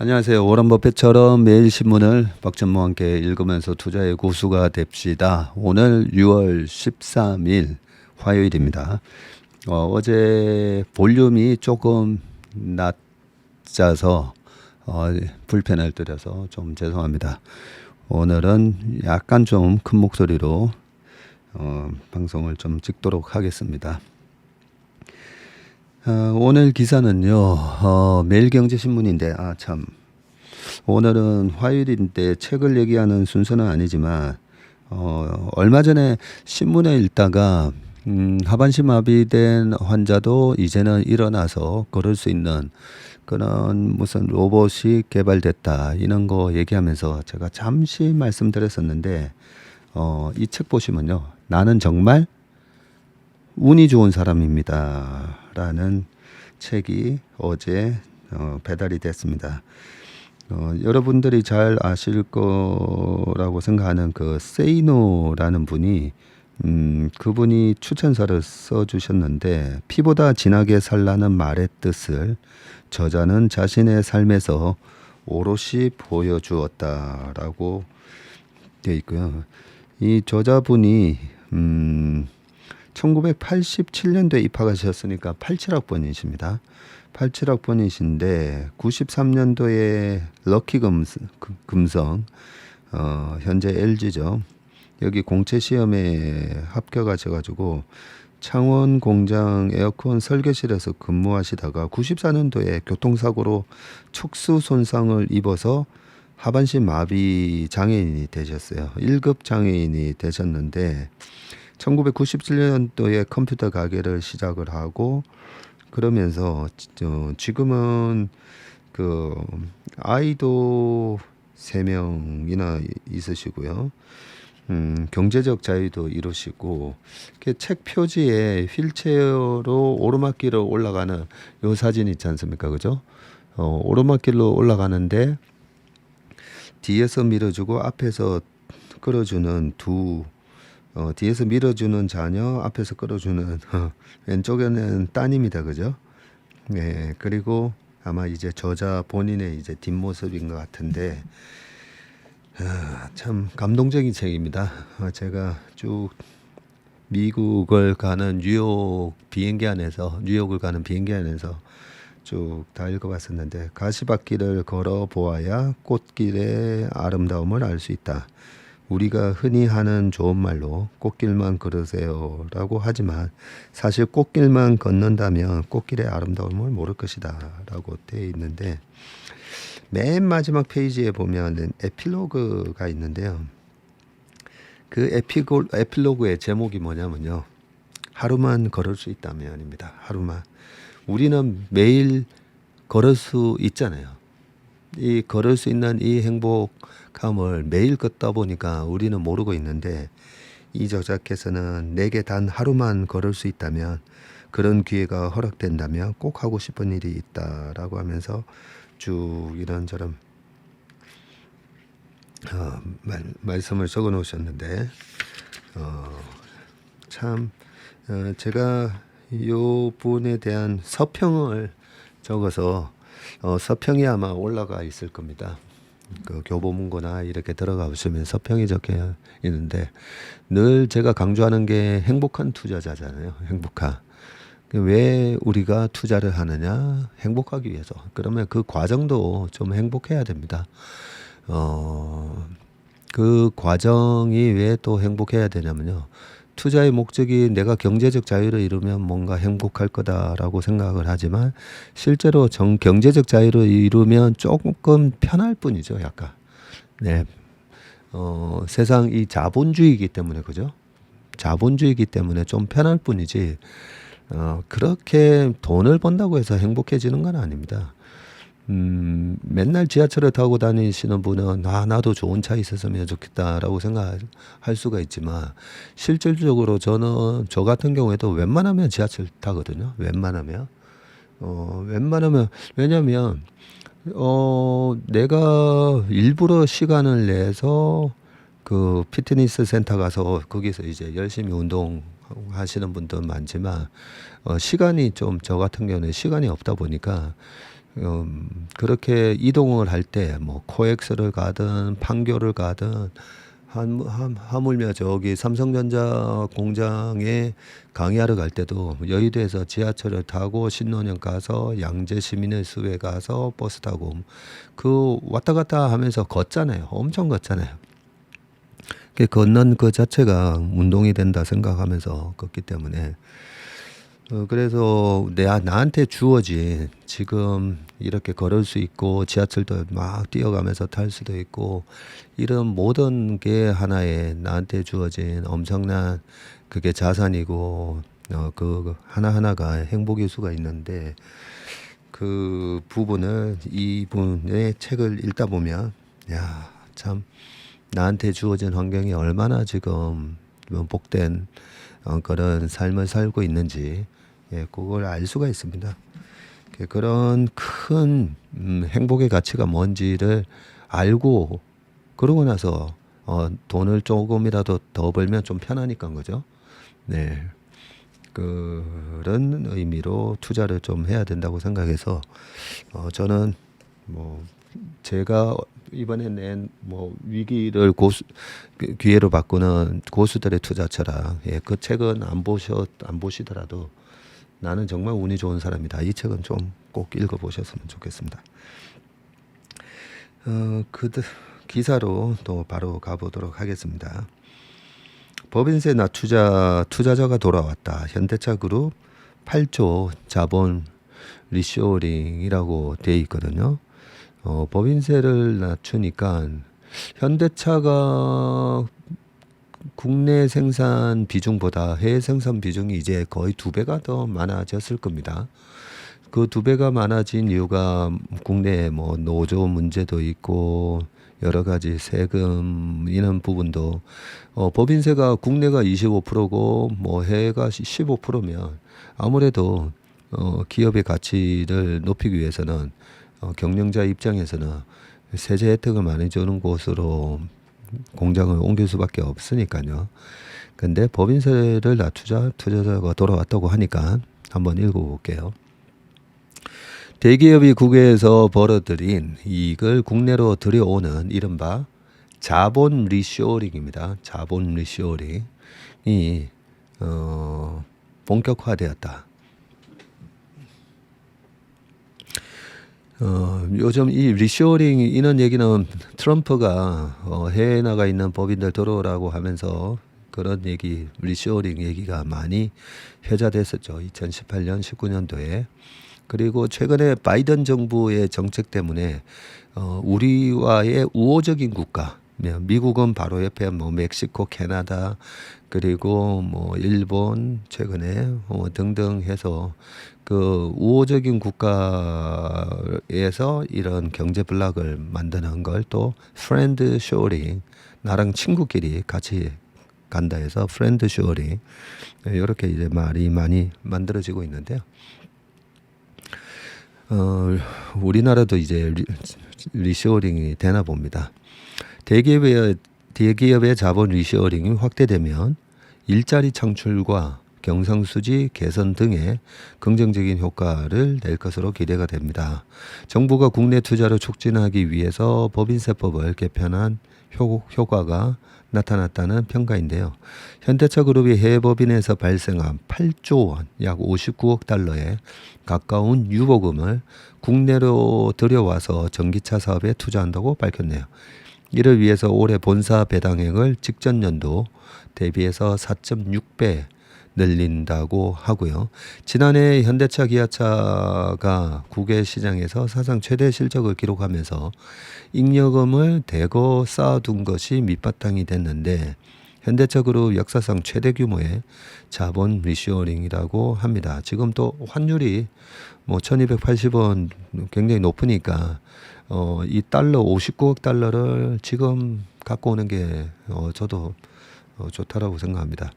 안녕하세요. 워런 버핏처럼 매일 신문을 박전무와 함께 읽으면서 투자의 고수가 됩시다. 오늘 6월 13일 화요일입니다. 어제 볼륨이 조금 낮아서 불편을 드려서 좀 죄송합니다. 오늘은 약간 좀 큰 목소리로 방송을 좀 찍도록 하겠습니다. 오늘 기사는요, 매일경제신문인데, 오늘은 화요일인데 책을 얘기하는 순서는 아니지만, 얼마 전에 신문에 읽다가, 하반신 마비된 환자도 이제는 일어나서 걸을 수 있는 그런 무슨 로봇이 개발됐다, 이런 거 얘기하면서 제가 잠시 말씀드렸었는데, 이 책 보시면요, 나는 정말 운이 좋은 사람입니다. 라는 책이 어제 배달이 됐습니다. 여러분들이 잘 아실 거라고 생각하는 그 세이노라는 분이 그분이 추천서를 써주셨는데, 피보다 진하게 살라는 말의 뜻을 저자는 자신의 삶에서 오롯이 보여주었다라고 되어 있고요. 이 저자분이 1987년도에 입학하셨으니까 87학번이십니다. 87학번이신데 93년도에 럭키 금성, 현재 LG죠. 여기 공채 시험에 합격하셔가지고 창원 공장 에어컨 설계실에서 근무하시다가 94년도에 교통사고로 척수 손상을 입어서 하반신 마비 장애인이 되셨어요. 1급 장애인이 되셨는데 1997년도에 컴퓨터 가게를 시작을 하고, 그러면서 지금은 그 아이도 3명이나 있으시고요. 경제적 자유도 이루시고, 책 표지에 휠체어로 오르막길을 올라가는 요 사진 있지 않습니까? 그죠? 오르막길로 올라가는데 뒤에서 밀어주고 앞에서 끌어주는 뒤에서 밀어주는 자녀, 앞에서 끌어주는 왼쪽에는 따님이다, 그죠? 네, 그리고 아마 이제 저자 본인의 이제 뒷모습인 것 같은데, 참 감동적인 책입니다. 제가 쭉 미국을 가는 뉴욕을 가는 비행기 안에서 쭉 다 읽어봤었는데, 가시밭길을 걸어 보아야 꽃길의 아름다움을 알 수 있다. 우리가 흔히 하는 좋은 말로 꽃길만 걸으세요 라고 하지만, 사실 꽃길만 걷는다면 꽃길의 아름다움을 모를 것이다 라고 되어 있는데, 맨 마지막 페이지에 보면 에필로그가 있는데요. 그 에필로그의 제목이 뭐냐면요, 하루만 걸을 수 있다면입니다. 하루만. 우리는 매일 걸을 수 있잖아요. 이 걸을 수 있는 이 행복감을 매일 걷다 보니까 우리는 모르고 있는데, 이 저자께서는 내게 단 하루만 걸을 수 있다면, 그런 기회가 허락된다면 꼭 하고 싶은 일이 있다라고 하면서 쭉 이런저런 말씀을 적어 놓으셨는데, 참 제가 요 분에 대한 서평을 적어서 서평이 아마 올라가 있을 겁니다. 그 교보문고나 이렇게 들어가 보시면 서평이 적혀 있는데, 늘 제가 강조하는 게 행복한 투자자잖아요. 행복한. 왜 우리가 투자를 하느냐? 행복하기 위해서. 그러면 그 과정도 좀 행복해야 됩니다. 그 과정이 왜 또 행복해야 되냐면요, 투자의 목적이 내가 경제적 자유를 이루면 뭔가 행복할 거다라고 생각을 하지만, 실제로 경제적 자유를 이루면 조금 편할 뿐이죠, 약간. 네. 세상 이 자본주의이기 때문에, 그죠? 자본주의이기 때문에 좀 편할 뿐이지, 그렇게 돈을 번다고 해서 행복해지는 건 아닙니다. 맨날 지하철을 타고 다니시는 분은 나도 좋은 차 있었으면 좋겠다라고 생각할 수가 있지만, 실질적으로 저 같은 경우에도 웬만하면 지하철 타거든요. 웬만하면. 왜냐면 내가 일부러 시간을 내서 그 피트니스 센터 가서 거기서 이제 열심히 운동 하시는 분도 많지만, 시간이 좀, 저 같은 경우는 시간이 없다 보니까 그렇게 이동을 할 때 뭐 코엑스를 가든 판교를 가든 하물며 저기 삼성전자 공장에 강의하러 갈 때도 여의도에서 지하철을 타고 신논현 가서 양재 시민의수에 가서 버스 타고 그 왔다 갔다 하면서 걷잖아요. 엄청 걷잖아요. 그 걷는 그 자체가 운동이 된다 생각하면서 걷기 때문에 그래서 나한테 주어진 지금 이렇게 걸을 수 있고 지하철도 막 뛰어가면서 탈 수도 있고 이런 모든 게 하나의 나한테 주어진 엄청난 그게 자산이고 그 하나하나가 행복일 수가 있는데 그 부분을 이분의 책을 읽다 보면 야, 참 나한테 주어진 환경이 얼마나 지금 복된 그런 삶을 살고 있는지 그걸 알 수가 있습니다. 그런 큰 행복의 가치가 뭔지를 알고 그러고 나서 돈을 조금이라도 더 벌면 좀 편하니까 거죠. 네. 그런 의미로 투자를 좀 해야 된다고 생각해서 저는 뭐 제가 이번에 낸 뭐 위기를 기회로 바꾸는 고수들의 투자 철학 그 책은 안 보시더라도 나는 정말 운이 좋은 사람이다. 이 책은 좀 꼭 읽어보셨으면 좋겠습니다. 그 기사로 또 바로 가보도록 하겠습니다. 법인세 투자자가 돌아왔다. 현대차그룹 8조 자본 리쇼어링이라고 돼 있거든요. 법인세를 낮추니까 현대차가 국내 생산 비중보다 해외 생산 비중이 이제 거의 2배가 더 많아졌을 겁니다. 그 2배가 많아진 이유가 국내에 뭐 노조 문제도 있고 여러 가지 세금 이런 부분도 법인세가 국내가 25%고 뭐 해외가 15%면 아무래도 기업의 가치를 높이기 위해서는 경영자 입장에서는 세제 혜택을 많이 주는 곳으로 공장을 옮길 수밖에 없으니까요. 근데 법인세를 낮추자 투자자가 돌아왔다고 하니까 한번 읽어볼게요. 대기업이 국외에서 벌어들인 이익을 국내로 들여오는 이른바 자본 리쇼어링입니다. 자본 리쇼어링이 본격화되었다. 요즘 이 리쇼어링 이런 얘기는 트럼프가 해외에 나가 있는 법인들 들어오라고 하면서 그런 얘기 리쇼어링 얘기가 많이 회자됐었죠. 2018년 19년도에. 그리고 최근에 바이든 정부의 정책 때문에 우리와의 우호적인 국가 미국은 바로 옆에 뭐 멕시코, 캐나다 그리고 뭐 일본 최근에 등등 해서 그 우호적인 국가에서 이런 경제 블록을 만드는 걸 또 프렌드 쇼어링 나랑 친구끼리 같이 간다 해서 프렌드 쇼어링 이렇게 이제 말이 많이 만들어지고 있는데요. 우리나라도 이제 리쇼어링이 되나 봅니다. 대기업의 자본 리쇼어링이 확대되면 일자리 창출과 경상수지 개선 등의 긍정적인 효과를 낼 것으로 기대가 됩니다. 정부가 국내 투자를 촉진하기 위해서 법인세법을 개편한 효과가 나타났다는 평가인데요. 현대차그룹이 해외 법인에서 발생한 8조 원, 약 59억 달러에 가까운 유보금을 국내로 들여와서 전기차 사업에 투자한다고 밝혔네요. 이를 위해서 올해 본사 배당액을 직전 연도 대비해서 4.6배 늘린다고 하고요. 지난해 현대차, 기아차가 국외 시장에서 사상 최대 실적을 기록하면서 잉여금을 대거 쌓아둔 것이 밑바탕이 됐는데 현대차그룹 역사상 최대 규모의 자본 리쇼어링이라고 합니다. 지금 또 환율이 뭐 1280원 굉장히 높으니까 이 달러 59억 달러를 지금 갖고 오는 게 저도 좋다라고 생각합니다.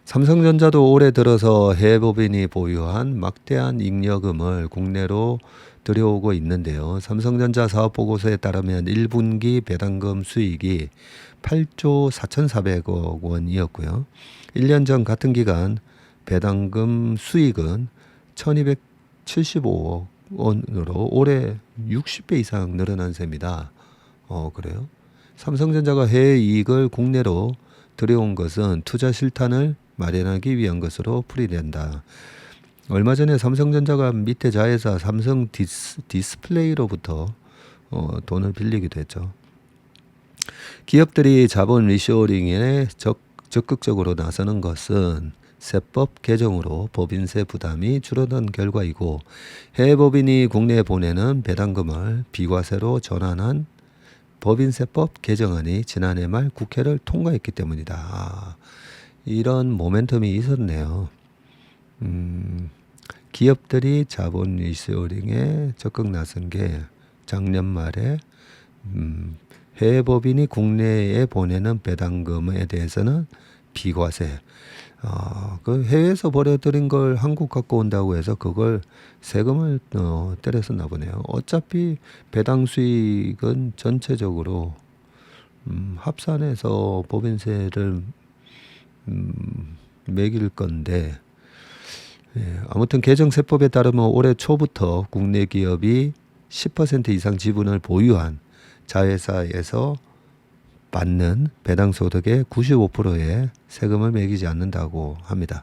삼성전자도 올해 들어서 해외 법인이 보유한 막대한 잉여금을 국내로 들여오고 있는데요. 삼성전자 사업보고서에 따르면 1분기 배당금 수익이 8조 4,400억 원이었고요. 1년 전 같은 기간 배당금 수익은 1,275억 원으로 올해 60배 이상 늘어난 셈이다. 그래요? 삼성전자가 해외 이익을 국내로 들여온 것은 투자 실탄을 마련하기 위한 것으로 풀이된다. 얼마 전에 삼성전자가 밑에 자회사 삼성 디스플레이로부터 돈을 빌리기도 했죠. 기업들이 자본 리쇼어링에 적극적으로 나서는 것은 세법 개정으로 법인세 부담이 줄어든 결과이고 해외 법인이 국내에 보내는 배당금을 비과세로 전환한 법인세법 개정안이 지난해 말 국회를 통과했기 때문이다. 이런 모멘텀이 있었네요. 기업들이 자본 리쇼어링에 적극 나선 게 작년 말에 해외 법인이 국내에 보내는 배당금에 대해서는 비과세. 그 해외에서 벌어들인 걸 한국 갖고 온다고 해서 그걸 세금을 때렸었나 보네요. 어차피 배당 수익은 전체적으로 합산해서 법인세를 매길 건데 아무튼 개정세법에 따르면 올해 초부터 국내 기업이 10% 이상 지분을 보유한 자회사에서 받는 배당소득의 95%의 세금을 매기지 않는다고 합니다.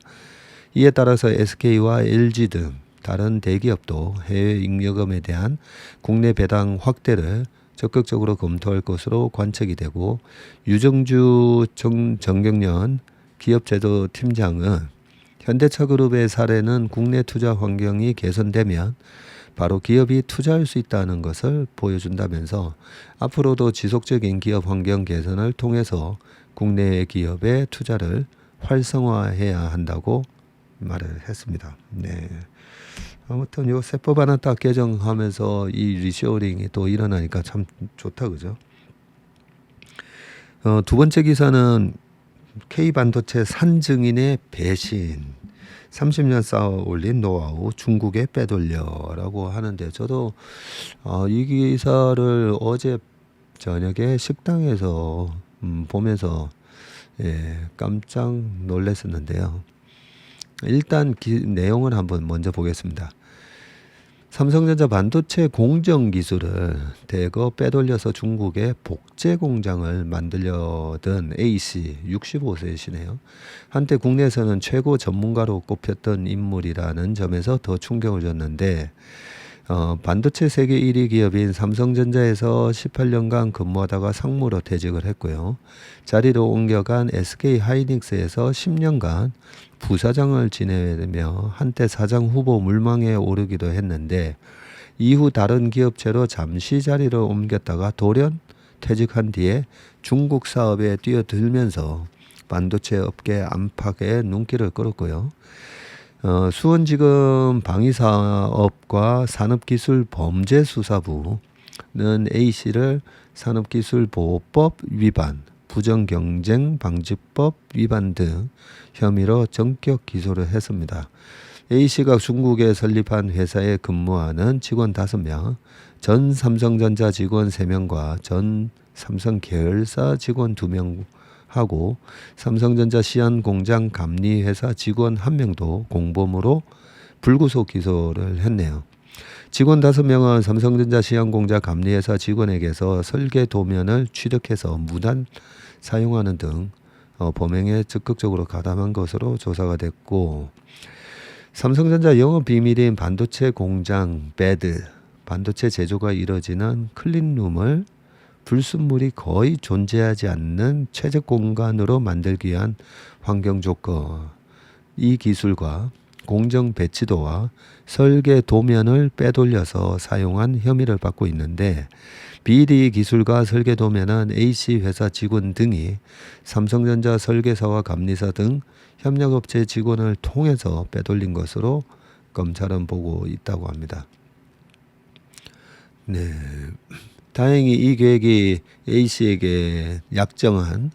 이에 따라서 SK와 LG 등 다른 대기업도 해외 잉여금에 대한 국내 배당 확대를 적극적으로 검토할 것으로 관측이 되고 유정주 정경련 기업제도 팀장은 현대차그룹의 사례는 국내 투자 환경이 개선되면 바로 기업이 투자할 수 있다는 것을 보여준다면서 앞으로도 지속적인 기업 환경 개선을 통해서 국내 기업의 투자를 활성화해야 한다고 말을 했습니다. 네. 아무튼 요 세법 하나 딱 개정하면서 이 리쇼어링이 또 일어나니까 참 좋다, 그죠? 두 번째 기사는 K반도체 산증인의 배신. 30년 쌓아 올린 노하우 중국에 빼돌려라고 하는데 저도 이 기사를 어제 저녁에 식당에서 보면서 깜짝 놀랐었는데요. 일단 내용을 한번 먼저 보겠습니다. 삼성전자 반도체 공정 기술을 대거 빼돌려서 중국에 복제 공장을 만들려던 A씨 65세시네요. 한때 국내에서는 최고 전문가로 꼽혔던 인물이라는 점에서 더 충격을 줬는데 반도체 세계 1위 기업인 삼성전자에서 18년간 근무하다가 상무로 퇴직을 했고요. 자리로 옮겨간 SK하이닉스에서 10년간 부사장을 지내며 한때 사장 후보 물망에 오르기도 했는데 이후 다른 기업체로 잠시 자리를 옮겼다가 돌연 퇴직한 뒤에 중국 사업에 뛰어들면서 반도체 업계 안팎에 눈길을 끌었고요. 수원지검 방위사업과 산업기술범죄수사부는 A씨를 산업기술보호법 위반, 부정경쟁방지법 위반 등 혐의로 전격 기소를 했습니다. A씨가 중국에 설립한 회사에 근무하는 직원 5명, 전 삼성전자 직원 3명과 전 삼성 계열사 직원 2명 하고 삼성전자 시안 공장 감리회사 직원 1명도 공범으로 불구속 기소를 했네요. 직원 5명은 삼성전자 시안 공장 감리회사 직원에게서 설계 도면을 취득해서 무단 사용하는 등 범행에 적극적으로 가담한 것으로 조사가 됐고 삼성전자 영업 비밀인 반도체 공장 배드, 반도체 제조가 이뤄지는 클린룸을 불순물이 거의 존재하지 않는 최적 공간으로 만들기 위한 환경 조건, 이 기술과 공정 배치도와 설계 도면을 빼돌려서 사용한 혐의를 받고 있는데 비리 기술과 설계 도면은 A씨 회사 직원 등이 삼성전자 설계사와 감리사 등 협력업체 직원을 통해서 빼돌린 것으로 검찰은 보고 있다고 합니다. 네. 다행히 이 계획이 A씨에게 약정한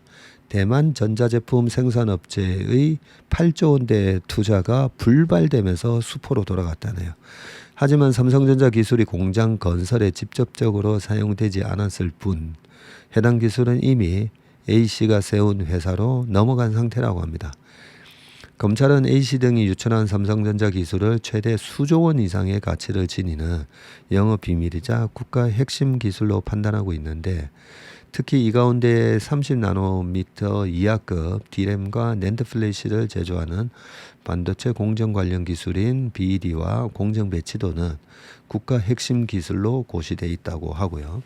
대만 전자제품 생산업체의 8조 원대 투자가 불발되면서 수포로 돌아갔다네요. 하지만 삼성전자 기술이 공장 건설에 직접적으로 사용되지 않았을 뿐 해당 기술은 이미 A씨가 세운 회사로 넘어간 상태라고 합니다. 검찰은 A씨 등이 유출한 삼성전자 기술을 최대 수조 원 이상의 가치를 지니는 영업 비밀이자 국가 핵심 기술로 판단하고 있는데, 특히 이 가운데 30나노미터 이하급 D램과 낸드 플래시를 제조하는 반도체 공정 관련 기술인 BED와 공정 배치도는 국가 핵심 기술로 고시돼 있다고 하고요.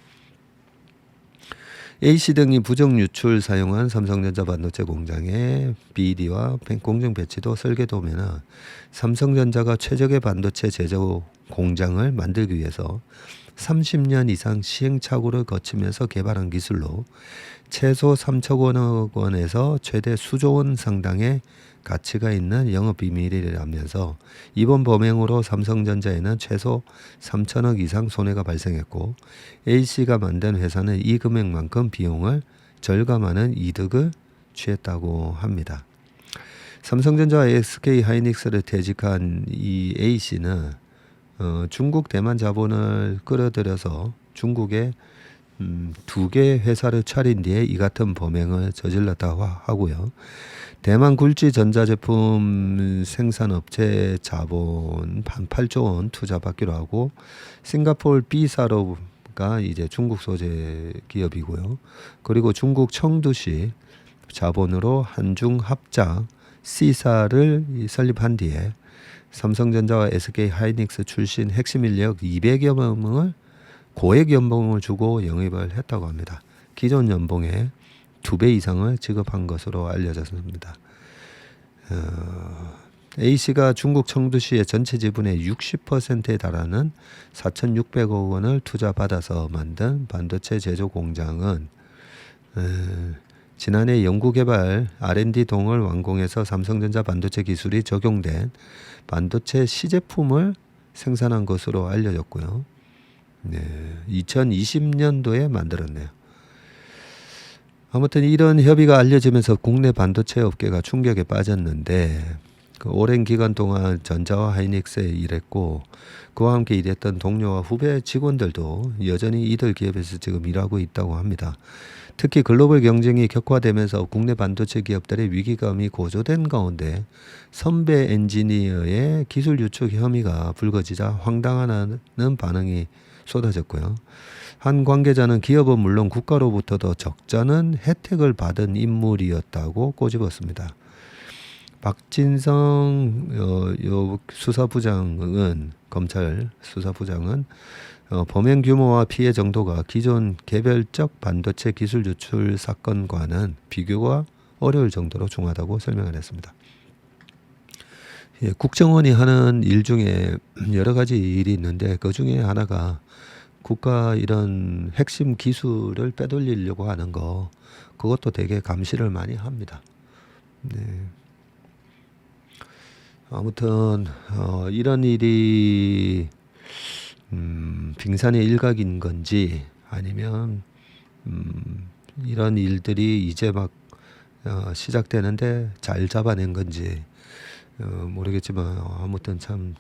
A씨 등이 부정 유출 사용한 삼성전자 반도체 공장의 BED와 공정 배치도 설계도면은 삼성전자가 최적의 반도체 제조 공장을 만들기 위해서 30년 이상 시행착오를 거치면서 개발한 기술로 최소 3천억 원에서 최대 수조 원 상당의 가치가 있는 영업 비밀이라면서 이번 범행으로 삼성전자에는 최소 3천억 이상 손해가 발생했고, A씨가 만든 회사는 이 금액만큼 비용을 절감하는 이득을 취했다고 합니다. 삼성전자와 SK 하이닉스를 퇴직한 이 A씨는 중국 대만 자본을 끌어들여서 중국에 2개 회사를 차린 뒤에 이 같은 범행을 저질렀다고 하고요. 대만 굴지 전자제품 생산업체 자본 한 8조 원 투자받기로 하고, 싱가포르 B사로가 이제 중국 소재 기업이고요. 그리고 중국 청두시 자본으로 한중 합작 C사를 설립한 뒤에 삼성전자와 SK 하이닉스 출신 핵심 인력 200여 명을 고액 연봉을 주고 영입을 했다고 합니다. 기존 연봉의 2배 이상을 지급한 것으로 알려졌습니다. A씨가 중국 청두시의 전체 지분의 60%에 달하는 4,600억 원을 투자받아서 만든 반도체 제조 공장은 지난해 연구개발 R&D 동을 완공해서 삼성전자 반도체 기술이 적용된 반도체 시제품을 생산한 것으로 알려졌고요. 2020년도에 만들었네요. 아무튼 이런 협의가 알려지면서 국내 반도체 업계가 충격에 빠졌는데, 그 오랜 기간 동안 전자와 하이닉스에 일했고 그와 함께 일했던 동료와 후배 직원들도 여전히 이들 기업에서 지금 일하고 있다고 합니다. 특히 글로벌 경쟁이 격화되면서 국내 반도체 기업들의 위기감이 고조된 가운데 선배 엔지니어의 기술 유출 혐의가 불거지자 황당하다는 반응이 쏟아졌고요. 한 관계자는 기업은 물론 국가로부터도 적잖은 혜택을 받은 인물이었다고 꼬집었습니다. 박진성 수사부장은, 검찰 수사부장은 범행 규모와 피해 정도가 기존 개별적 반도체 기술 유출 사건과는 비교가 어려울 정도로 중하다고 설명을 했습니다. 국정원이 하는 일 중에 여러 가지 일이 있는데, 그 중에 하나가 국가 이런 핵심 기술을 빼돌리려고 하는 거, 그것도 되게 감시를 많이 합니다. 네. 아무튼 이런 일이 빙산의 일각인 건지 아니면 이런 일들이 이제 막 시작되는데 잘 잡아낸 건지 모르겠지만 아무튼 참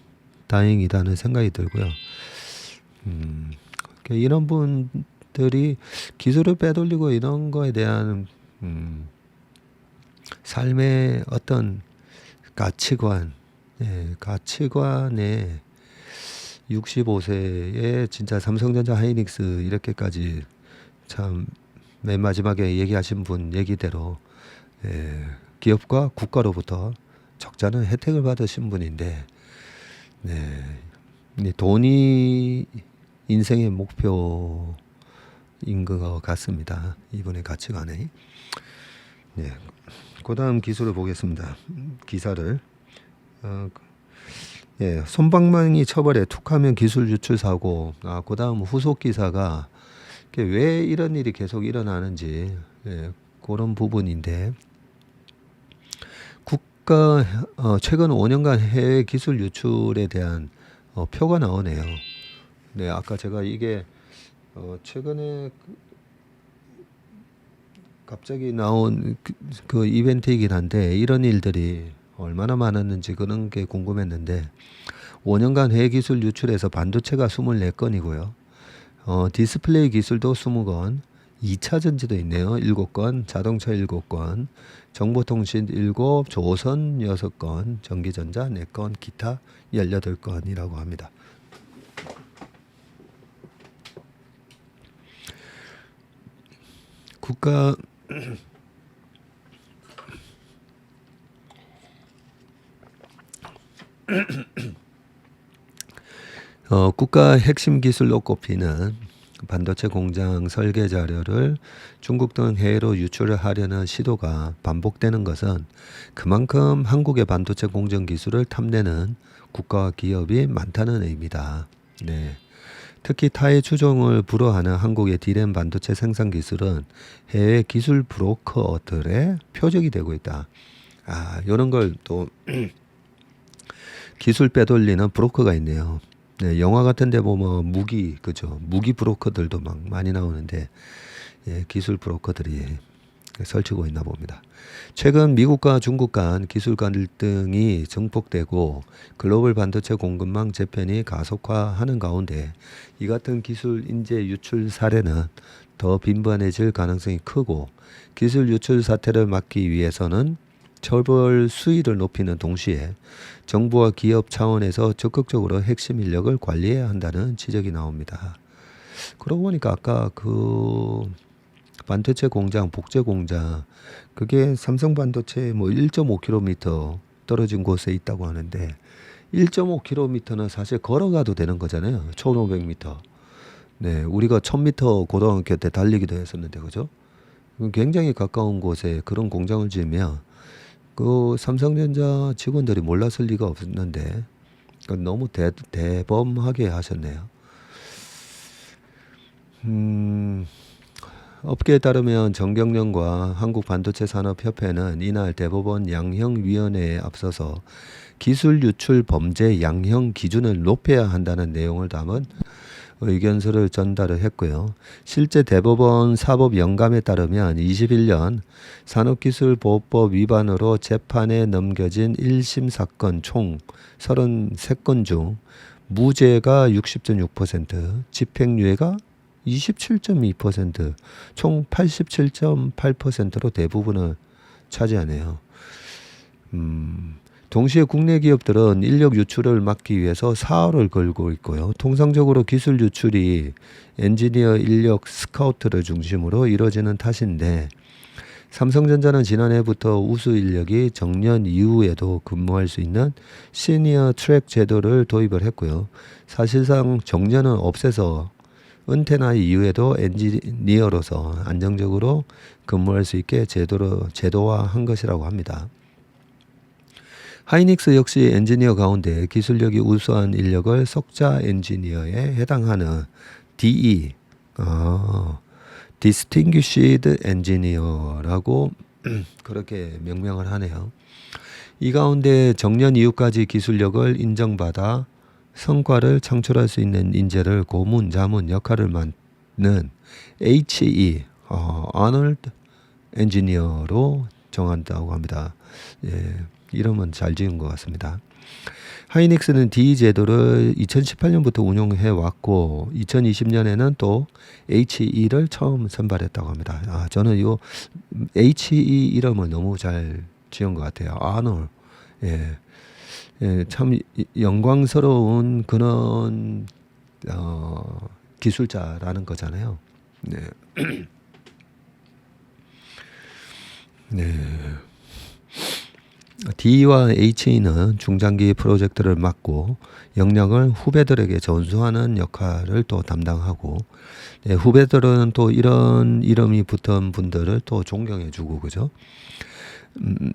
다행이다는 생각이 들고요. 이런 분들이 기술을 빼돌리고 이런 거에 대한 삶의 어떤 가치관, 가치관에 65세에 진짜 삼성전자 하이닉스 이렇게까지 참 맨 마지막에 얘기하신 분 얘기대로 기업과 국가로부터 적잖은 혜택을 받으신 분인데, 돈이 인생의 목표인 것 같습니다. 이분의 가치관에. 그 다음 기술을 보겠습니다. 기사를. 솜방망이 처벌에 툭하면 기술 유출 사고. 그 다음 후속 기사가 왜 이런 일이 계속 일어나는지 그런 부분인데, 국가 최근 5년간 해외 기술 유출에 대한 표가 나오네요. 아까 제가 이게 최근에 갑자기 나온 그 이벤트이긴 한데, 이런 일들이 얼마나 많았는지 그런 게 궁금했는데, 5년간 해외 기술 유출에서 반도체가 24건이고요. 디스플레이 기술도 20건, 2차 전지도 있네요. 7건, 자동차 7건, 정보통신 7, 조선 6건, 전기전자 4건, 기타 18건이라고 합니다. 국가 국가 핵심 기술로 꼽히는 반도체 공장 설계 자료를 중국 등 해외로 유출을 하려는 시도가 반복되는 것은 그만큼 한국의 반도체 공정 기술을 탐내는 국가와 기업이 많다는 의미다. 네. 특히 타의 추종을 불허하는 한국의 D램 반도체 생산 기술은 해외 기술 브로커들의 표적이 되고 있다. 이런 걸 또 기술 빼돌리는 브로커가 있네요. 네, 영화 같은 데 보면 무기, 그죠? 무기 브로커들도 막 많이 나오는데, 예, 기술 브로커들이 설치고 있나 봅니다. 최근 미국과 중국 간 기술 갈등이 증폭되고 글로벌 반도체 공급망 재편이 가속화하는 가운데 이 같은 기술 인재 유출 사례는 더 빈번해질 가능성이 크고 기술 유출 사태를 막기 위해서는 처벌 수위를 높이는 동시에 정부와 기업 차원에서 적극적으로 핵심 인력을 관리해야 한다는 지적이 나옵니다. 그러고 보니까 아까 그 반도체 공장, 복제 공장, 그게 삼성 반도체 뭐 1.5km 떨어진 곳에 있다고 하는데 1.5km는 사실 걸어가도 되는 거잖아요. 1,500m. 네, 우리가 1,000m 고등학교 때 달리기도 했었는데, 그죠? 굉장히 가까운 곳에 그런 공장을 지으면 그 삼성전자 직원들이 몰랐을 리가 없었는데 너무 대범하게 하셨네요. 업계에 따르면 정경련과 한국반도체산업협회는 이날 대법원 양형위원회에 앞서서 기술 유출 범죄 양형 기준을 높여야 한다는 내용을 담은 의견서를 전달을 했고요. 실제 대법원 사법영감에 따르면 21년 산업기술보호법 위반으로 재판에 넘겨진 1심 사건 총 33건 중 무죄가 60.6%, 집행유예가 27.2%, 총 87.8%로 대부분을 차지하네요. 동시에 국내 기업들은 인력 유출을 막기 위해서 사활을 걸고 있고요. 통상적으로 기술 유출이 엔지니어 인력 스카우트를 중심으로 이루어지는 탓인데 삼성전자는 지난해부터 우수 인력이 정년 이후에도 근무할 수 있는 시니어 트랙 제도를 도입을 했고요. 사실상 정년은 없애서 은퇴 나이 이후에도 엔지니어로서 안정적으로 근무할 수 있게 제도화한 것이라고 합니다. 하이닉스 역시 엔지니어 가운데 기술력이 우수한 인력을 석자 엔지니어에 해당하는 DE, Distinguished Engineer라고 그렇게 명명을 하네요. 이 가운데 정년 이후까지 기술력을 인정받아 성과를 창출할 수 있는 인재를 고문자문 역할을 맡는 HE, Arnold 엔지니어로 정한다고 합니다. 예, 이름은 잘 지은 것 같습니다. 하이닉스는 DE 제도를 2018년부터 운영해 왔고 2020년에는 또 HE를 처음 선발했다고 합니다. 저는 이 HE 이름을 너무 잘 지은 것 같아요. 아놀. 예. 예, 참 영광스러운 그런 기술자라는 거잖아요. 네. 네. D와 HE는 중장기 프로젝트를 맡고 역량을 후배들에게 전수하는 역할을 또 담당하고, 네, 후배들은 또 이런 이름이 붙은 분들을 또 존경해주고, 그죠?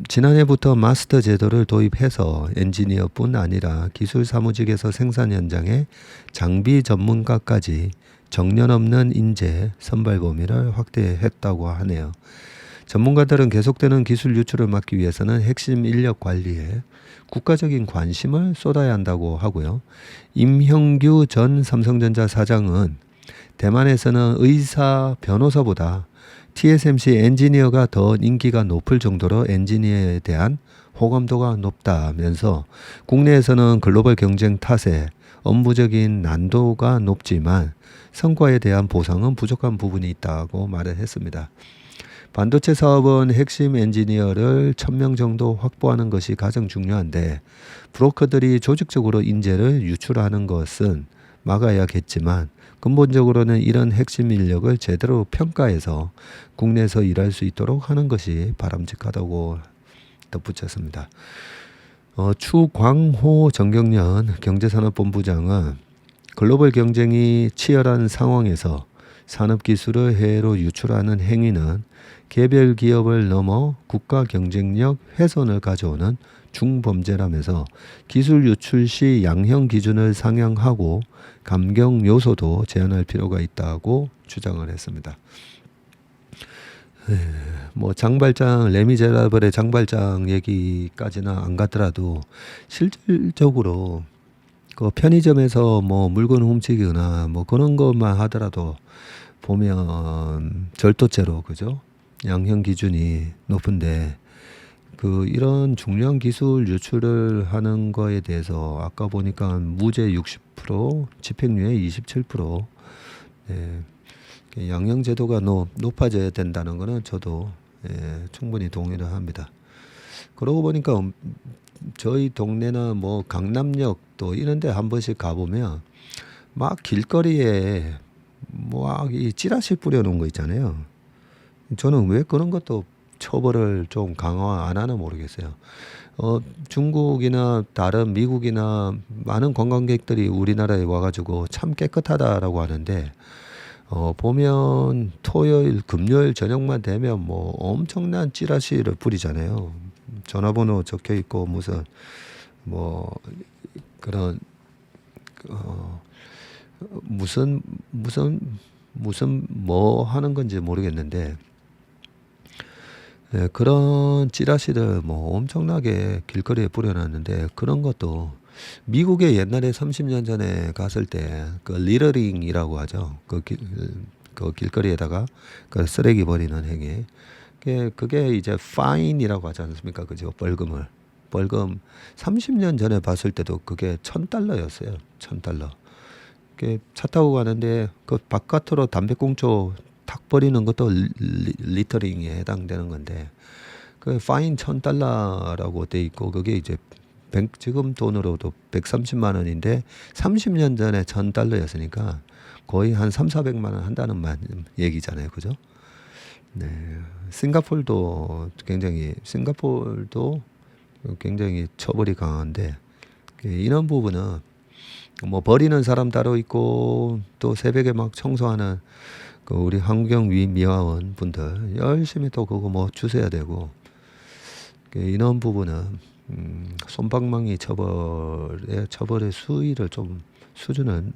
지난해부터 마스터 제도를 도입해서 엔지니어뿐 아니라 기술 사무직에서 생산 현장의 장비 전문가까지 정년 없는 인재 선발 범위를 확대했다고 하네요. 전문가들은 계속되는 기술 유출을 막기 위해서는 핵심 인력 관리에 국가적인 관심을 쏟아야 한다고 하고요. 임형규 전 삼성전자 사장은 대만에서는 의사, 변호사보다 TSMC 엔지니어가 더 인기가 높을 정도로 엔지니어에 대한 호감도가 높다면서 국내에서는 글로벌 경쟁 탓에 업무적인 난도가 높지만 성과에 대한 보상은 부족한 부분이 있다고 말을 했습니다. 반도체 사업은 핵심 엔지니어를 1000명 정도 확보하는 것이 가장 중요한데 브로커들이 조직적으로 인재를 유출하는 것은 막아야겠지만 근본적으로는 이런 핵심 인력을 제대로 평가해서 국내에서 일할 수 있도록 하는 것이 바람직하다고 덧붙였습니다. 추광호 정경련 경제산업본부장은 글로벌 경쟁이 치열한 상황에서 산업기술을 해외로 유출하는 행위는 개별 기업을 넘어 국가 경쟁력 훼손을 가져오는 중범죄라면서 기술 유출 시 양형 기준을 상향하고 감경 요소도 제한할 필요가 있다고 주장을 했습니다. 뭐 장발장 레미제라블의 장발장 얘기까지는 안 가더라도 실질적으로 그 편의점에서 뭐 물건 훔치기나 뭐 그런 것만 하더라도 보면 절도죄로 그죠? 양형 기준이 높은데 그 이런 중요한 기술 유출을 하는 거에 대해서 아까 보니까 무죄 60%, 집행유예 27%. 네. 양형 제도가 높아져야 된다는 거는 저도 충분히 동의를 합니다. 그러고 보니까 저희 동네나 뭐 강남역 또 이런 데 한 번씩 가보면 막 길거리에 막 이 찌라시 뿌려놓은 거 있잖아요. 저는 왜 그런 것도 처벌을 좀 강화 안 하나 모르겠어요. 중국이나 다른 미국이나 많은 관광객들이 우리나라에 와가지고 참 깨끗하다라고 하는데 보면 토요일, 금요일 저녁만 되면 뭐 엄청난 찌라시를 뿌리잖아요. 전화번호 적혀 있고 무슨 뭐 그런 무슨 뭐 하는 건지 모르겠는데 그런 찌라시를 뭐 엄청나게 길거리에 뿌려놨는데 그런 것도 미국에 옛날에 30년 전에 갔을 때 그 리터링이라고 하죠. 그 길거리에다가 그 쓰레기 버리는 행위. 그게 이제 파인이라고 하지 않습니까? 그죠? 벌금 30년 전에 봤을 때도 그게 $1,000였어요. $1,000. 차 타고 가는데 그 바깥으로 담배꽁초 탁 버리는 것도 리터링에 해당되는 건데 그 파인 $1,000라고 돼 있고 그게 이제 지금 돈으로도 130만 원인데 30년 전에 $1,000였으니까 거의 한 3,400만 원 한다는 얘기잖아요. 그죠? 네. 싱가포르도 굉장히 처벌이 강한데 이런 부분은 뭐 버리는 사람 따로 있고 또 새벽에 막 청소하는 그 우리 환경미화원 분들 열심히 또 그거 뭐 주셔야 되고 이런 부분은 솜방망이 처벌의 수위를 좀 수준을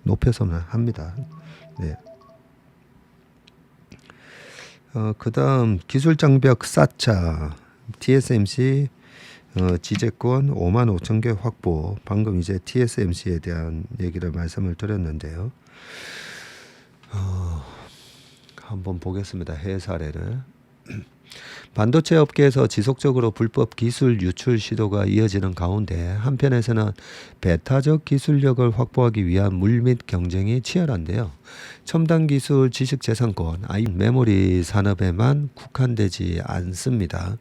높여서는 합니다. 네. 그다음 기술장벽 쌓자 TSMC 지재권 5만 5천 개 확보. 방금 이제 TSMC에 대한 얘기를 말씀을 드렸는데요. 한번 보겠습니다. 해외 사례를. 반도체 업계에서 지속적으로 불법 기술 유출 시도가 이어지는 가운데 한편에서는 배타적 기술력을 확보하기 위한 물밑 경쟁이 치열한데요. 첨단 기술 지식재산권, 메모리 산업에만 국한되지 않습니다.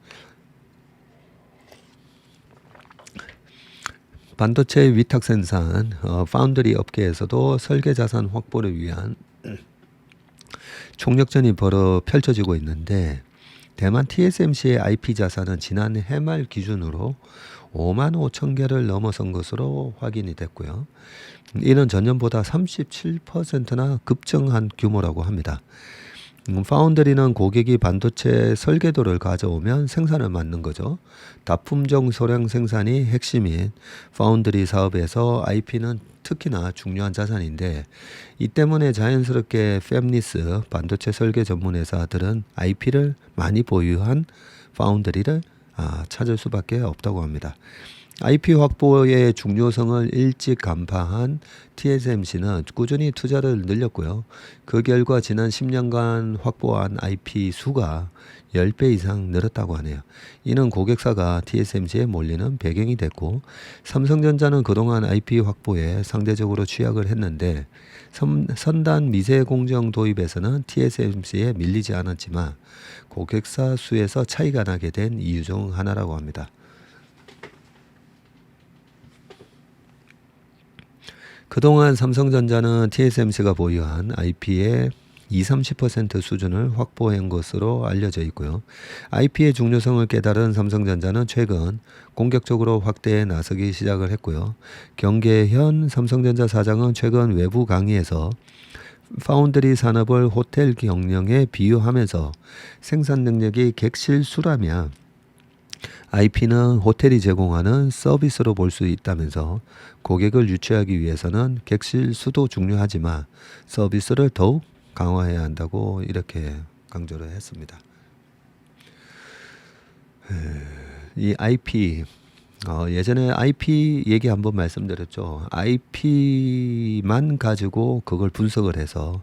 반도체 위탁 생산, 파운드리 업계에서도 설계 자산 확보를 위한 총력전이 펼쳐지고 있는데 대만 TSMC의 IP 자산은 지난 해말 기준으로 5만 5천 개를 넘어선 것으로 확인이 됐고요. 이는 전년보다 37%나 급증한 규모라고 합니다. 파운드리는 고객이 반도체 설계도를 가져오면 생산을 맡는 거죠. 다품종 소량 생산이 핵심인 파운드리 사업에서 IP는 특히나 중요한 자산인데 이 때문에 자연스럽게 팹리스 반도체 설계 전문 회사들은 IP를 많이 보유한 파운드리를 찾을 수밖에 없다고 합니다. IP 확보의 중요성을 일찍 간파한 TSMC는 꾸준히 투자를 늘렸고요. 그 결과 지난 10년간 확보한 IP 수가 10배 이상 늘었다고 하네요. 이는 고객사가 TSMC에 몰리는 배경이 됐고, 삼성전자는 그동안 IP 확보에 상대적으로 취약을 했는데 선단 미세 공정 도입에서는 TSMC에 밀리지 않았지만 고객사 수에서 차이가 나게 된 이유 중 하나라고 합니다. 그동안 삼성전자는 TSMC가 보유한 IP의 20-30% 수준을 확보한 것으로 알려져 있고요. IP의 중요성을 깨달은 삼성전자는 최근 공격적으로 확대에 나서기 시작을 했고요. 경계현 삼성전자 사장은 최근 외부 강의에서 파운드리 산업을 호텔 경영에 비유하면서 생산 능력이 객실수라면 IP는 호텔이 제공하는 서비스로 볼 수 있다면서 고객을 유치하기 위해서는 객실 수도 중요하지만 서비스를 더욱 강화해야 한다고 이렇게 강조를 했습니다. 이 IP 예전에 IP 얘기 한번 말씀드렸죠. IP만 가지고 그걸 분석을 해서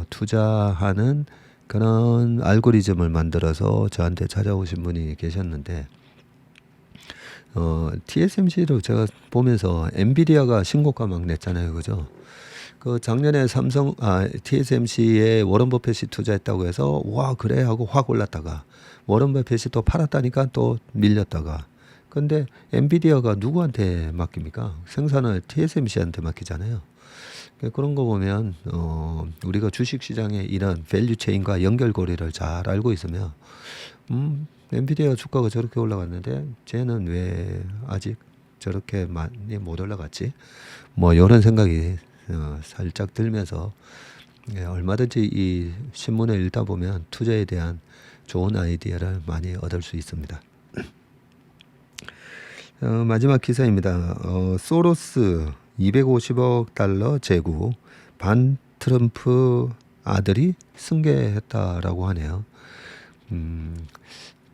투자하는 그런 알고리즘을 만들어서 저한테 찾아오신 분이 계셨는데 TSMC로 제가 보면서 엔비디아가 신고가 막 냈잖아요, 그죠? 그 작년에 TSMC에 워런 버핏이 투자했다고 해서 와 그래 하고 확 올랐다가 워런 버핏이 또 팔았다니까 또 밀렸다가 근데 엔비디아가 누구한테 맡깁니까? 생산을 TSMC한테 맡기잖아요. 그런 거 보면 우리가 주식시장에 이런 밸류체인과 연결고리를 잘 알고 있으면 엔비디아 주가가 저렇게 올라갔는데 쟤는 왜 아직 저렇게 많이 못 올라갔지? 뭐 이런 생각이 살짝 들면서 얼마든지 이 신문을 읽다 보면 투자에 대한 좋은 아이디어를 많이 얻을 수 있습니다. 마지막 기사입니다. 소로스 250억 달러 재구 반 트럼프 아들이 승계했다라고 하네요.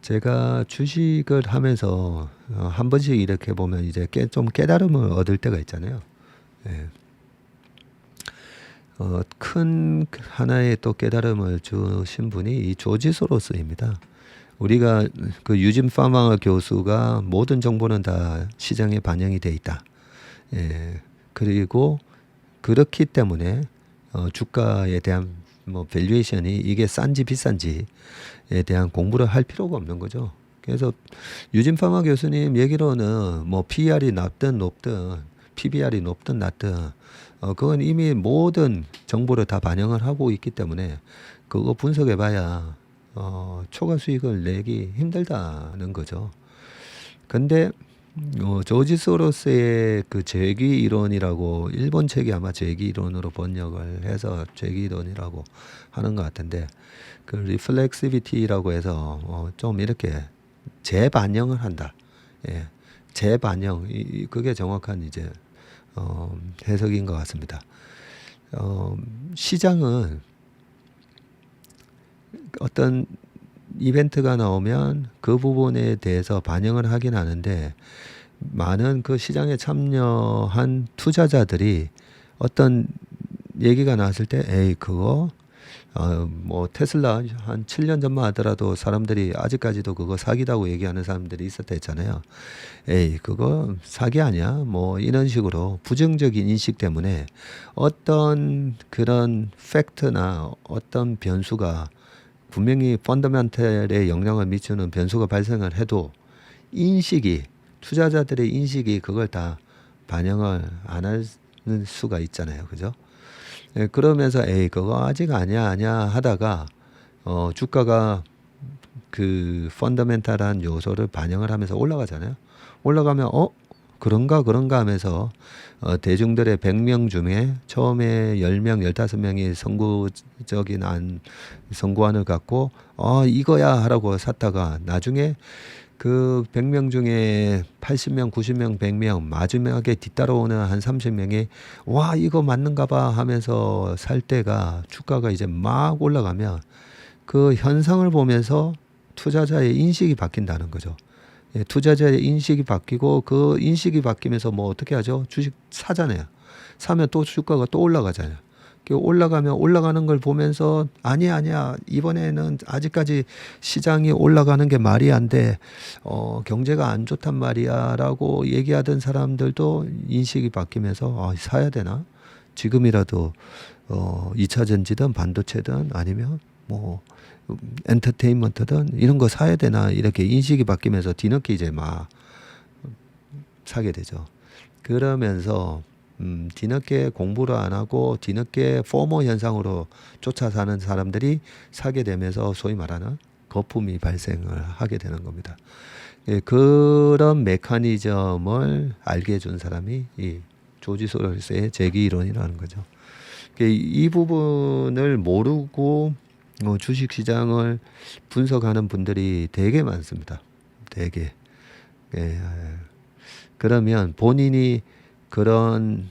제가 주식을 하면서 한 번씩 이렇게 보면 이제 좀 깨달음을 얻을 때가 있잖아요. 예. 큰 하나의 또 깨달음을 주신 분이 이 조지 소로스입니다. 우리가 그 유진 파마 교수가 모든 정보는 다 시장에 반영이 돼 있다. 예. 그리고 그렇기 때문에 주가에 대한 뭐 밸류에이션이 이게 싼지 비싼지에 대한 공부를 할 필요가 없는 거죠. 그래서 유진 파마 교수님 얘기로는 뭐 PER이 낮든 높든 PBR이 높든 낮든 그건 이미 모든 정보를 다 반영을 하고 있기 때문에 그거 분석해 봐야 초과 수익을 내기 힘들다는 거죠. 근데 조지 소로스의 그 재기 이론이라고 일본 책이 아마 재기 이론으로 번역을 해서 재기 이론이라고 하는 것 같은데 그 리플렉시비티라고 해서 좀 이렇게 재반영을 한다. 예, 재반영 그게 정확한 이제 해석인 것 같습니다. 시장은 어떤 이벤트가 나오면 그 부분에 대해서 반영을 하긴 하는데 많은 그 시장에 참여한 투자자들이 어떤 얘기가 나왔을 때 에이 그거 뭐 테슬라 한 7년 전만 하더라도 사람들이 아직까지도 그거 사기다고 얘기하는 사람들이 있었다 했잖아요. 에이 그거 사기 아니야? 뭐 이런 식으로 부정적인 인식 때문에 어떤 그런 팩트나 어떤 변수가 분명히 펀더멘털에 영향을 미치는 변수가 발생을 해도 인식이 투자자들의 인식이 그걸 다 반영을 안 할 수가 있잖아요. 그죠? 예, 그러면서 에이 그거 아직 아니야 하다가 주가가 그 펀더멘탈한 요소를 반영을 하면서 올라가잖아요. 올라가면 그런가 하면서 대중들의 100명 중에 처음에 10명, 15명이 선구적인 선구안을 갖고 이거야 하라고 샀다가 나중에 그 100명 중에 80명, 90명, 100명 마지막에 뒤따라오는 한 30명이 와 이거 맞는가 봐 하면서 살 때가 주가가 이제 막 올라가면 그 현상을 보면서 투자자의 인식이 바뀐다는 거죠. 예, 투자자의 인식이 바뀌고 그 인식이 바뀌면서 뭐 어떻게 하죠? 주식 사잖아요. 사면 또 주가가 또 올라가잖아요. 그 올라가면 올라가는 걸 보면서 아니야 아니야 이번에는 아직까지 시장이 올라가는 게 말이 안 돼. 경제가 안 좋단 말이야라고 얘기하던 사람들도 인식이 바뀌면서 사야 되나? 지금이라도 2차 전지든 반도체든 아니면 뭐 엔터테인먼트든 이런 거 사야 되나 이렇게 인식이 바뀌면서 뒤늦게 이제 막 사게 되죠. 그러면서 뒤늦게 공부를 안 하고 뒤늦게 포모 현상으로 쫓아 사는 사람들이 사게 되면서 소위 말하는 거품이 발생을 하게 되는 겁니다. 예, 그런 메커니즘을 알게 해준 사람이 이 조지 소로스의 재기 이론이라는 거죠. 이 부분을 모르고 주식 시장을 분석하는 분들이 되게 많습니다. 되게. 예, 그러면 본인이 그런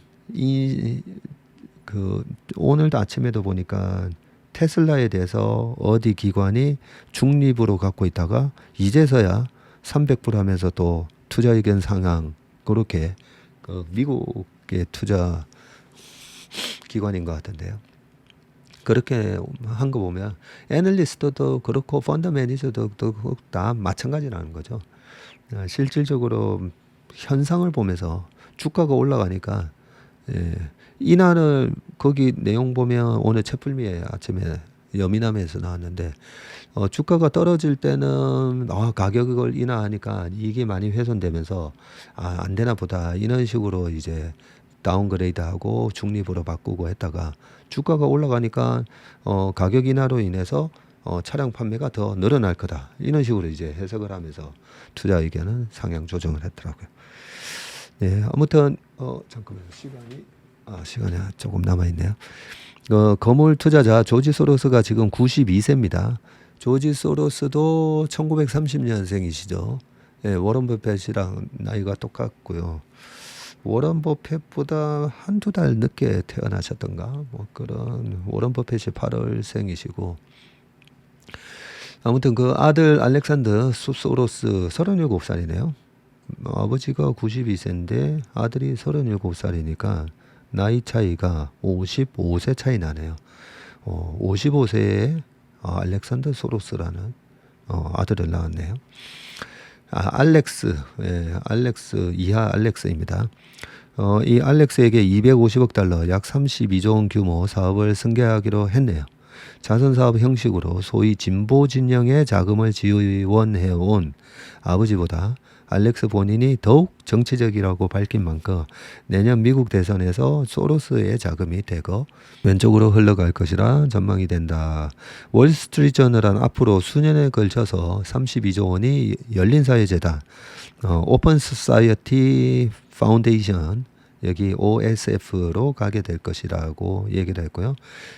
오늘도 아침에도 보니까 테슬라에 대해서 어디 기관이 중립으로 갖고 있다가 이제서야 300불 하면서 또 투자 의견 상향 그렇게 미국의 투자 기관인 것 같은데요. 그렇게 한 거 보면 애널리스트도 그렇고 펀드 매니저도 다 마찬가지라는 거죠. 실질적으로 현상을 보면서 주가가 올라가니까 이날을 거기 내용 보면 오늘 채플미에 아침에 여미남에서 나왔는데 주가가 떨어질 때는 가격을 인하하니까 이익이 많이 훼손되면서 안 되나 보다 이런 식으로 이제 다운그레이드하고 중립으로 바꾸고 했다가 주가가 올라가니까 가격 인하로 인해서 차량 판매가 더 늘어날 거다 이런 식으로 이제 해석을 하면서 투자 의견은 상향 조정을 했더라고요. 네, 아무튼 잠깐만요. 시간이 조금 남아 있네요. 거물 투자자 조지 소로스가 지금 92세입니다. 조지 소로스도 1930년생이시죠. 예, 워런 버핏이랑 나이가 똑같고요. 워런 버핏보다 한두 달 늦게 태어나셨던가 뭐 그런 워런 버핏이 8월생이시고 아무튼 그 아들 알렉산더 소로스 37살이네요. 아버지가 92세인데 아들이 37살이니까 나이 차이가 55세 차이 나네요. 55세에 알렉산더 소로스라는 아들을 낳았네요. 알렉스, 예, 알렉스 이하 알렉스입니다. 이 알렉스에게 250억 달러, 약 32조 원 규모 사업을 승계하기로 했네요. 자선사업 형식으로 소위 진보 진영의 자금을 지원해온 아버지보다 알렉스 본인이 더욱 정치적이라고 밝힌 만큼 내년 미국 대선에서 소로스의 자금이 대거 왼쪽으로 흘러갈 것이라 전망이 된다. 월스트리트저널은 앞으로 수년에 걸쳐서 32조 원이 열린사회재단, 오픈 소사이어티 파운데이션 여기 OSF로 가게 될 것이라고 얘기를 했고요.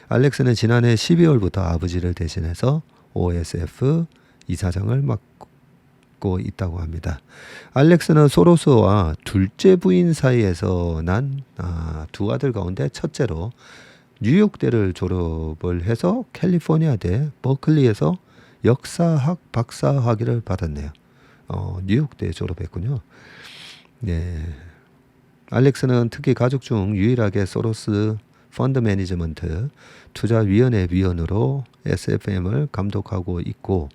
알렉스는 지난해 12월부터 아버지를 대신해서 OSF 이사장을 맡고 있다고 합니다. 알렉스는 소로스와 둘째 부인 사이에서 난 두 아들 가운데 첫째로 뉴욕대를 졸업을 해서 캘리포니아대 버클리에서 역사학 박사 학위를 받았네요. 뉴욕대 졸업했군요. 네. 알렉스는 특히 가족 중 유일하게 소로스 펀드 매니지먼트 투자위원회 위원으로 SFM을 감독하고 있고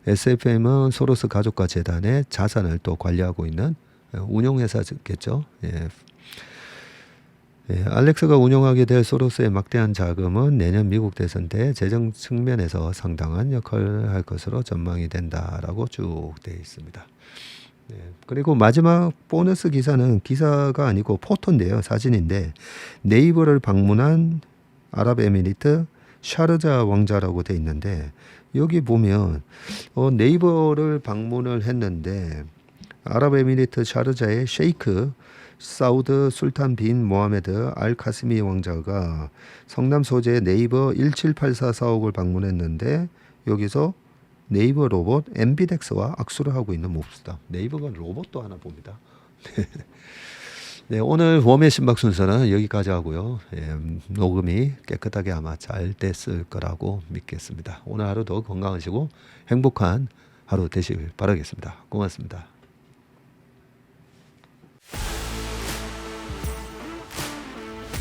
SFM은 소로스 가족과 재단의 자산을 또 관리하고 있는 운용회사겠죠. 예. 예, 알렉스가 운영하게 될 소로스의 막대한 자금은 내년 미국 대선 때 재정 측면에서 상당한 역할을 할 것으로 전망이 된다라고 쭉 되어 있습니다. 네, 그리고 마지막 보너스 기사는 기사가 아니고 포토인데요. 사진인데 네이버를 방문한 아랍에미리트 샤르자 왕자라고 돼 있는데 여기 보면 네이버를 방문을 했는데 아랍에미리트 샤르자의 셰이크 사우드 술탄 빈 모하메드 알 카스미 왕자가 성남 소재 네이버 1784 사옥을 방문했는데 여기서 네이버 로봇 엠비덱스와 악수를 하고 있는 모습이다. 네이버가 로봇도 하나 봅니다. 네, 오늘 웜의 신박 순서는 여기까지 하고요. 예, 녹음이 깨끗하게 아마 잘 됐을 거라고 믿겠습니다. 오늘 하루도 건강하시고 행복한 하루 되시길 바라겠습니다. 고맙습니다.